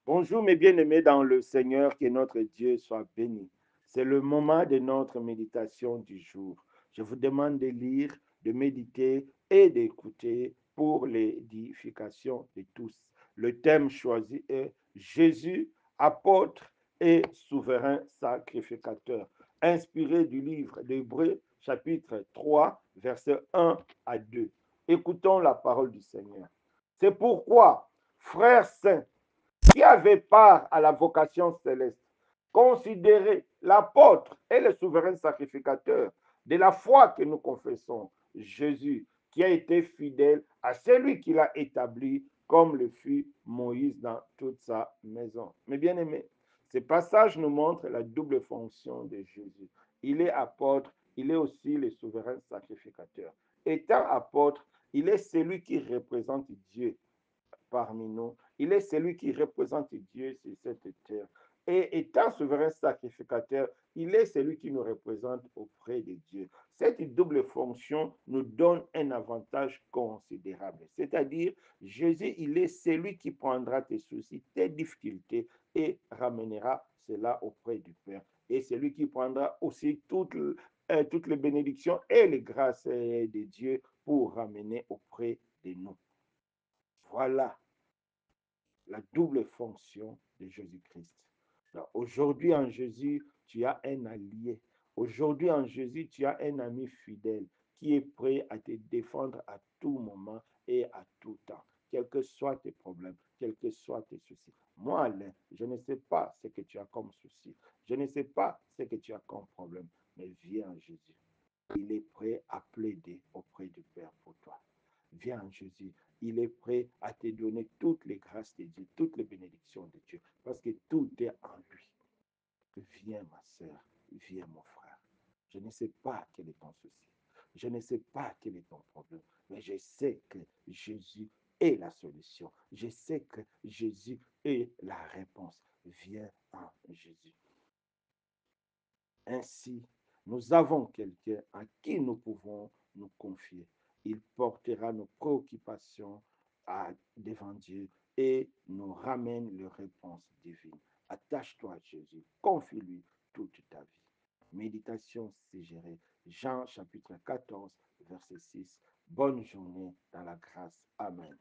Bonjour mes bien-aimés dans le Seigneur, que notre Dieu soit béni. C'est le moment de notre méditation du jour. Je vous demande de lire, de méditer et d'écouter pour l'édification de tous. Le thème choisi est Jésus, apôtre et souverain sacrificateur, inspiré du livre d'Hébreux chapitre 3, versets 1 à 2. Écoutons la parole du Seigneur. C'est pourquoi, frères saints, qui avait part à la vocation céleste, considérez l'apôtre et le souverain sacrificateur de la foi que nous confessons, Jésus, qui a été fidèle à celui qui l'a établi, comme le fut Moïse dans toute sa maison. Mes bien-aimés, ce passage nous montre la double fonction de Jésus. Il est apôtre, il est aussi le souverain sacrificateur. Étant apôtre, il est celui qui représente Dieu parmi nous. Il est celui qui représente Dieu sur cette terre. Et étant souverain sacrificateur, il est celui qui nous représente auprès de Dieu. Cette double fonction nous donne un avantage considérable. C'est-à-dire, Jésus, il est celui qui prendra tes soucis, tes difficultés et ramènera cela auprès du Père. Et celui qui prendra aussi toutes les bénédictions et les grâces de Dieu pour ramener auprès de nous. Voilà la double fonction de Jésus-Christ. Aujourd'hui en Jésus, tu as un allié. Aujourd'hui en Jésus, tu as un ami fidèle qui est prêt à te défendre à tout moment et à tout temps, quels que soient tes problèmes, quels que soient tes soucis. Moi, Alain, je ne sais pas ce que tu as comme souci. Je ne sais pas ce que tu as comme problème, mais viens en Jésus. Il est prêt à plaider auprès du Père pour toi. Viens en Jésus. Il est prêt à te donner toutes les grâces de Dieu, toutes les bénédictions de Dieu, parce que tout est en lui. Viens, ma soeur, viens, mon frère. Je ne sais pas quel est ton souci. Je ne sais pas quel est ton problème, mais je sais que Jésus est la solution. Je sais que Jésus est la réponse. Viens en Jésus. Ainsi, nous avons quelqu'un à qui nous pouvons nous confier. Il portera nos préoccupations devant Dieu et nous ramène les réponses divines. Attache-toi à Jésus, confie-lui toute ta vie. Méditation suggérée, Jean chapitre 14, verset 6. Bonne journée dans la grâce. Amen.